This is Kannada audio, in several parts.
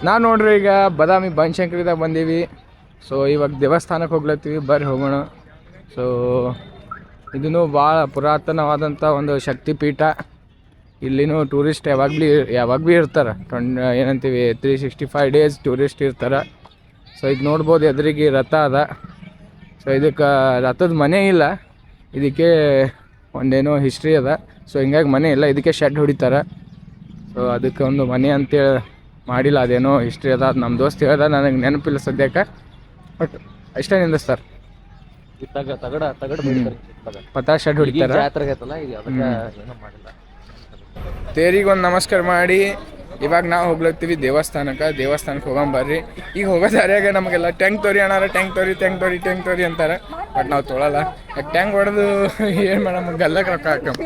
ನಾವು ನೋಡ್ರಿ ಈಗ ಬಾದಾಮಿ ಬನಶಂಕರಿದಾಗ ಬಂದೀವಿ. ಸೊ ಇವಾಗ ದೇವಸ್ಥಾನಕ್ಕೆ ಹೋಗ್ಲತ್ತೀವಿ, ಬರ್ರಿ ಹೋಗೋಣ. ಸೊ ಇದೂ ಭಾಳ ಪುರಾತನವಾದಂಥ ಒಂದು ಶಕ್ತಿಪೀಠ. ಇಲ್ಲಿನೂ ಟೂರಿಸ್ಟ್ ಯಾವಾಗ ಭೀ ಇರ್ತಾರೆ. ಏನಂತೀವಿ 365 ಡೇಸ್ ಟೂರಿಸ್ಟ್ ಇರ್ತಾರೆ. ಸೊ ಇದು ನೋಡ್ಬೋದು, ಎದುರಿಗೆ ರಥ ಅದ. ಸೊ ಇದಕ್ಕೆ ರಥದ ಮನೆ ಇಲ್ಲ, ಇದಕ್ಕೆ ಒಂದೇನೋ ಹಿಸ್ಟ್ರಿ ಅದ. ಸೊ ಹಿಂಗಾಗಿ ಮನೆ ಇಲ್ಲ, ಇದಕ್ಕೆ ಶೆಡ್ ಹೊಡಿತಾರೆ. ಸೊ ಅದಕ್ಕೆ ಒಂದು ಮನೆ ಅಂತೇಳಿ ಮಾಡಿಲ್ಲ, ಅದೇನೋ ಹಿಸ್ಟ್ರಿ ಅದ. ಅದು ನಮ್ಮ ದೋಸ್ತ್ ಹೇಳ್ದ, ನನಗೆ ನೆನಪಿಲ್ಲ ಸದ್ಯಕ್ಕೆ. ಬಟ್ ಅಷ್ಟೇ ನಿಂದಿಸ್ತಾರೆ, ಪತಾ ಶೆಡ್ ಹೊಡಿತಾರೆ. ತೇರಿಗೆ ಒಂದು ನಮಸ್ಕಾರ ಮಾಡಿ ಇವಾಗ ನಾವು ಹೋಗ್ಲತ್ತೀವಿ ದೇವಸ್ಥಾನಕ್ಕೆ ಹೋಗಂಬರ್ರಿ. ಈಗ ಹೋಗೋ ದಾರಿಯಾಗ ನಮಗೆಲ್ಲ ಟ್ಯಾಂಕ್ ತೋರಿ ಅಣ್ಣಾರ, ಟ್ಯಾಂಕ್ ತೋರಿ ಅಂತಾರೆ. ಬಟ್ ನಾವು ತೊಗೊಳಲ್ಲ. ಟ್ಯಾಂಕ್ ಹೊಡೆದು ಏನು ಮಾಡಮ್ಮ, ಗಲ್ಲಕ್ಕೆ ರೊಕ್ಕ ಹಾಕಮ್ಮ.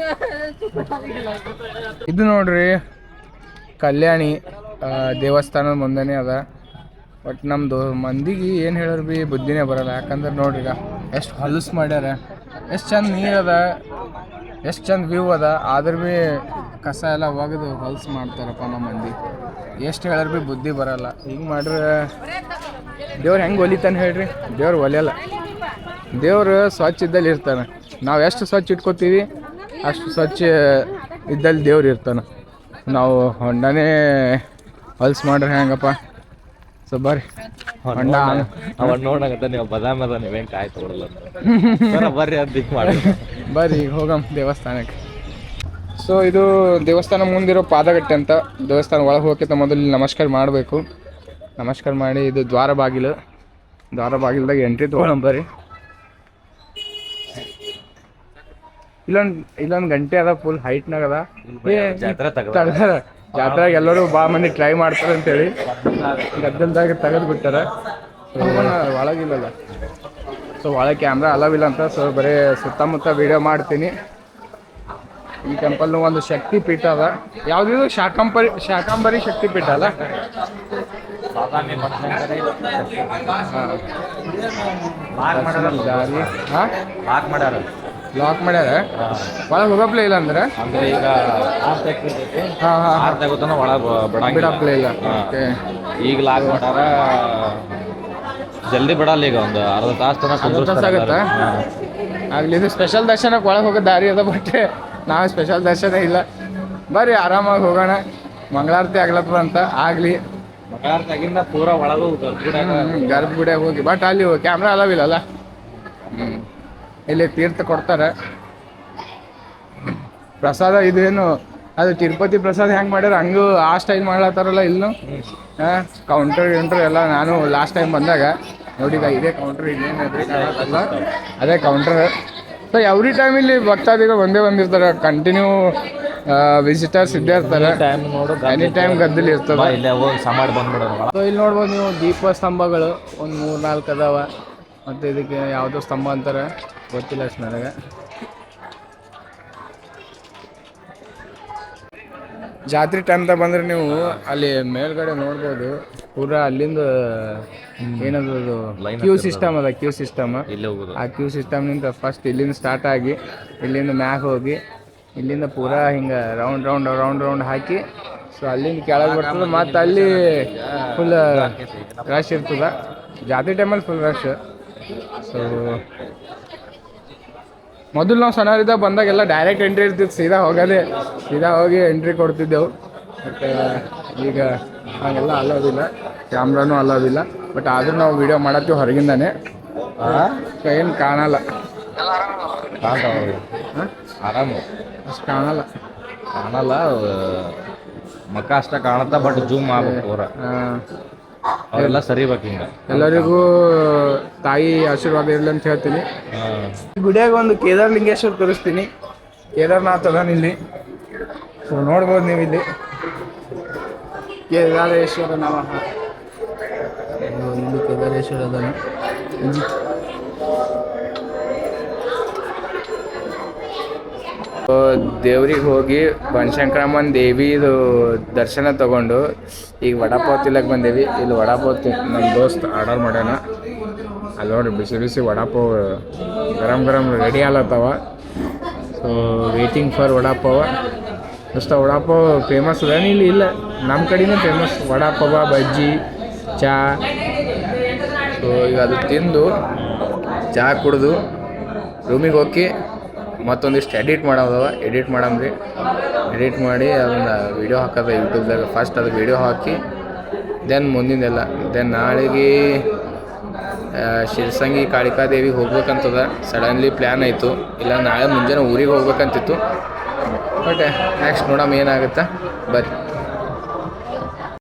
ಇದು ನೋಡ್ರಿ ಕಲ್ಯಾಣಿ ದೇವಸ್ಥಾನದ ಮುಂದೆನೇ ಅದ. ಬಟ್ ನಮ್ಮದು ಮಂದಿಗೆ ಏನು ಹೇಳಿದ್ರು ಭೀ ಬುದ್ಧಿನೇ ಬರೋಲ್ಲ. ಯಾಕಂದ್ರೆ ನೋಡ್ರಿ ಈಗ ಎಷ್ಟು ಹೊಲಸು ಮಾಡ್ಯಾರ, ಎಷ್ಟು ಚಂದ ನೀರು ಅದ, ಎಷ್ಟು ಚಂದ ವ್ಯೂ ಅದ. ಆದ್ರೂ ಭೀ ಕಸ ಎಲ್ಲ ಒಗೆದು ಹೊಲಸು ಮಾಡ್ತಾರಪ್ಪ ನಮ್ಮ ಮಂದಿ. ಎಷ್ಟು ಹೇಳಿದ್ರು ಭೀ ಬುದ್ಧಿ ಬರೋಲ್ಲ. ಹಿಂಗೆ ಮಾಡ್ರೆ ದೇವ್ರು ಹೆಂಗೆ ಒಲಿತಾನೆ ಹೇಳ್ರಿ? ದೇವ್ರು ಒಲಿಯಲ್ಲ. ದೇವ್ರು ಸ್ವಚ್ಛ ಇದ್ದಲ್ಲಿ ಇರ್ತಾನೆ. ನಾವು ಎಷ್ಟು ಸ್ವಚ್ಛ ಇಟ್ಕೋತೀವಿ ಅಷ್ಟು ಸ್ವಚ್ಛ ಇದ್ದಲ್ಲಿ ದೇವ್ರು ಇರ್ತಾನೆ. ನಾವು ಹೊಂಡನೇ ಹೊಲ್ಸು ಮಾಡ್ರೆ ಹೆಂಗಪ್ಪ? ಸೊ ಬರ್ರಿ ಹೊಂಡ ನೋಡಕತ್ತ ನೀವು ಬದಾಮಿ ಅದ ನೀವೇನು ಕಾಯಿ ತಗೊಳಲ್ಲ ಬರ್ರಿ ಅಂತ ಮಾಡಿ ಬರ್ರಿ ಈಗ ಹೋಗಮ್ ದೇವಸ್ಥಾನಕ್ಕೆ. ಸೊ ಇದು ದೇವಸ್ಥಾನ ಮುಂದಿರೋ ಪಾದಗಟ್ಟೆ ಅಂತ. ದೇವಸ್ಥಾನ ಒಳಗೆ ಹೋಗೋಕ್ಕಿಂತ ಮೊದಲು ನಮಸ್ಕಾರ ಮಾಡಬೇಕು. ನಮಸ್ಕಾರ ಮಾಡಿ ಇದು ದ್ವಾರ ಬಾಗಿಲ್ದಾಗ ಎಂಟ್ರಿ ತೊಗೊಳಂಬರ್ರಿ. ಇಲ್ಲೊಂದು ಗಂಟೆ ಅದ, ಫುಲ್ ಹೈಟ್ನಾಗ ಅದ. ಜಾತ್ರೆಗೆ ಎಲ್ಲರೂ ಭಾಳ ಮಂದಿ ಟ್ರೈ ಮಾಡ್ತಾರೆ ಅಂತೇಳಿ ಗದ್ದಲ್ದಾಗ ತೆಗೆದು ಬಿಟ್ಟಾರ. ಒಳಗಿಲ್ಲಲ್ಲ, ಸೊ ಒಳಗೆ ಕ್ಯಾಮ್ರಾ ಅಲವಿಲ್ಲ ಅಂತ. ಸೊ ಬರೀ ಸುತ್ತಮುತ್ತ ವಿಡಿಯೋ ಮಾಡ್ತೀನಿ. ಈ ಟೆಂಪಲ್ನು ಒಂದು ಶಕ್ತಿ ಪೀಠ ಅದ. ಯಾವುದಿದು ಶಾಕಾಂಬರಿ ಶಕ್ತಿ ಪೀಠ ಅಲ್ಲ? ಲಾಕ್ ಮಾಡ್ಯಾರ. ಒಳಗೆ ಹೋಗಪ್ಲೇ ಇಲ್ಲ ಅಂದ್ರೆ ಈಗ ಬಿಡಪ್ಲೇ ಇಲ್ಲ. ಈಗ ಲಾಕ್ ಮಾಡ್ಯಾರ, ಜಲ್ದಿ ಬಿಡಲ್ಲ. ಈಗ ಒಂದು ಅರ್ಧ ತಾಸು ಆಗುತ್ತಾ? ಆಗ್ಲಿ, ಇದು ಸ್ಪೆಷಲ್ ದರ್ಶನಕ್ಕೆ ಒಳಗೆ ಹೋಗೋ ದಾರಿ ಅದ. ಬಟ್ ನಾವು ಸ್ಪೆಷಲ್ ದರ್ಶನ ಇಲ್ಲ. ಬರ್ರಿ ಆರಾಮಾಗಿ ಹೋಗೋಣ. ಮಂಗಳಾರತಿ ಆಗ್ಲತ್ತದ ಅಂತ. ಆಗಲಿ, ಮಂಗಳಾರತಿಯಾಗಿಂದ ಪೂರ ಒಳಗೂ ಗರ್ಭಗುಡಿಯಾಗ ಹೋಗಿ. ಬಟ್ ಅಲ್ಲಿ ಕ್ಯಾಮ್ರಾ ಅಲವಿಲ್ಲಲ್ಲ. ಇಲ್ಲಿ ತೀರ್ಥ ಕೊಡ್ತಾರೆ. ಪ್ರಸಾದ ಇದೇನು ಅದು ತಿರುಪತಿ ಪ್ರಸಾದ ಹೆಂಗೆ ಮಾಡ್ಯಾರ ಹಂಗೂ ಆ ಸ್ಟೈಲ್ ಮಾಡ್ಲತ್ತಾರಲ್ಲ ಇಲ್ಲೂ. ಕೌಂಟರ್ ಎಲ್ಲ ನಾನು ಲಾಸ್ಟ್ ಟೈಮ್ ಬಂದಾಗ ನೋಡಿದ ಇದೇ ಕೌಂಟ್ರ್, ಇನ್ನೇನು ಎದುರಿಕಾಗಲ್ಲ, ಅದೇ ಕೌಂಟರ್. ಸೊ ಎವ್ರಿ ಟೈಮ್ ಇಲ್ಲಿ ಭಕ್ತಾದಿಗಳು ಒಂದೇ ಬಂದಿರ್ತಾರೆ. ಕಂಟಿನ್ಯೂ ವಿಸಿಟರ್ಸ್ ಇದ್ದೇ ಇರ್ತಾರೆ. ಎನಿ ಟೈಮ್ ಗದ್ದಲಿ ಇರ್ತದೆ. ಸೊ ಇಲ್ಲಿ ನೋಡ್ಬೋದು ನೀವು ದೀಪ ಸ್ತಂಭಗಳು ಒಂದು 3-4 ಅದಾವ. ಮತ್ತು ಇದಕ್ಕೆ ಯಾವುದೋ ಸ್ತಂಭ ಅಂತಾರೆ, ಗೊತ್ತಿಲ್ಲ ಅಷ್ಟು ನನಗೆ. ಜಾತ್ರೆ ಟೈಮ್ದಾಗ ಬಂದರೆ ನೀವು ಅಲ್ಲಿ ಮೇಲ್ಗಡೆ ನೋಡ್ಬೋದು. ಪೂರಾ ಅಲ್ಲಿಂದ ಏನದು ಕ್ಯೂ ಸಿಸ್ಟಮ್ ಅದ. ಆ ಕ್ಯೂ ಸಿಸ್ಟಮ್ನಿಂದ ಫಸ್ಟ್ ಇಲ್ಲಿಂದ ಸ್ಟಾರ್ಟ್ ಆಗಿ ಇಲ್ಲಿಂದ ಮ್ಯಾಗ ಹೋಗಿ ಇಲ್ಲಿಂದ ಪೂರಾ ಹಿಂಗೆ ರೌಂಡ್ ಹಾಕಿ ಸೊ ಅಲ್ಲಿಂದ ಕೆಳಗೆ ಬರ್ತದೆ. ಮತ್ತು ಅಲ್ಲಿ ಫುಲ್ ರಶ್ ಇರ್ತದೆ. ಜಾತ್ರೆ ಟೈಮಲ್ಲಿ ಫುಲ್ ರಶ್. ಸೊ ಮೊದಲು ನಾವು ಸಣ್ಣರಿದ್ದಾಗ ಬಂದಾಗೆಲ್ಲ ಡೈರೆಕ್ಟ್ ಎಂಟ್ರಿ ಇರ್ತಿತ್ತು, ಸೀದಾ ಹೋಗಿ ಎಂಟ್ರಿ ಕೊಡ್ತಿದ್ದೆವು. ಬಟ್ ಈಗ ಹಾಗೆಲ್ಲ ಅಲ್ಲೋದಿಲ್ಲ, ಕ್ಯಾಮ್ರಾನೂ ಅಲ್ಲೋದಿಲ್ಲ. ಬಟ್ ಆದರೂ ನಾವು ವಿಡಿಯೋ ಮಾಡತ್ತೀವಿ ಹೊರಗಿಂದಾನೆ. ಸೊ ಏನು ಕಾಣಲ್ಲ, ಆರಾಮು ಅಷ್ಟು ಕಾಣಲ್ಲ. ಮಕ್ಕ ಅಷ್ಟ ಕಾಣತ್ತ. ಬಟ್ ಜೂಮ್ ಆಗ್ಬೇಕು ಪೂರ, ಅವೆಲ್ಲ ಸರಿಬೇಕು. ಹಿಂಗೆ ಎಲ್ಲರಿಗೂ ತಾಯಿ ಆಶೀರ್ವಾದ ಇರಲಿ ಅಂತ ಹೇಳ್ತೀನಿ. ಗುಡಿಯಾಗ ಒಂದು ಕೇದಾರಲಿಂಗೇಶ್ವರ ತೋರಿಸ್ತೀನಿ. ಕೇದಾರನಾಥ್ ಅದಾನ ಇಲ್ಲಿ. ಸೊ ನೋಡ್ಬೋದು ನೀವು ಇಲ್ಲಿ ಕೇದಾರೇಶ್ವರ ನಮಃ. ಇಲ್ಲಿ ಕೇದಾರೇಶ್ವರ ಅದಾನ. ದೇವ್ರಿಗೆ ಹೋಗಿ ಬನಶಂಕರಮ್ಮನ ದೇವಿದು ದರ್ಶನ ತಗೊಂಡು ಈಗ ವಡಾಪಾವ್ ತಿಲ್ಲಕ್ಕೆ ಬಂದೇವಿ. ಇಲ್ಲಿ ವಡಾಪಾವ್ ನಮ್ಮ ದೋಸ್ತ್ ಆರ್ಡರ್ ಮಾಡ್ಯಾನ. ಅಲ್ಲಿ ನೋಡ್ರಿ ಬಿಸಿ ವಡಾಪಾವ್ ಗರಂ ರೆಡಿ ಆಗ್ಲತ್ತವ. So waiting for vada pav. ದೋಸ್ತ ವಡಾಪಾವ್ ಫೇಮಸ್ ಅದ ಇಲ್ಲಿ ಇಲ್ಲ ನಮ್ಮ ಕಡೆನೇ ಫೇಮಸ್ ವಡಾಪಾವ ಬಜ್ಜಿ ಚಾ. ಸೊ ಈಗ ಅದು ತಿಂದು ಚಹಾ ಕುಡಿದು ರೂಮಿಗೆ ಹೋಗಿ ಮತ್ತೊಂದಿಷ್ಟು ಎಡಿಟ್ ಮಾಡೋದವ ಎಡಿಟ್ ಮಾಡಮ್ರಿ. ಎಡಿಟ್ ಮಾಡಿ ಅದನ್ನು ವೀಡಿಯೋ ಹಾಕೋದು ಯೂಟ್ಯೂಬ್ದಾಗ. ಫಸ್ಟ್ ಅದು ವೀಡಿಯೋ ಹಾಕಿ ದೆನ್ ಮುಂದಿಂದೆಲ್ಲ ದೆನ್ ನಾಳೆಗೆ ಶಿರ್ಸಂಗಿ ಕಾಳಿಕಾದೇವಿಗೆ ಹೋಗ್ಬೇಕಂತದ. ಸಡನ್ಲಿ ಪ್ಲ್ಯಾನ್ ಆಯಿತು, ಇಲ್ಲ ನಾಳೆ ಮುಂಜಾನೆ ಊರಿಗೆ ಹೋಗ್ಬೇಕಂತಿತ್ತು. ಬಟ್ ನೆಕ್ಸ್ಟ್ ನೋಡಮ್ಮ ಏನಾಗುತ್ತಾ. ಬರ್ರಿ.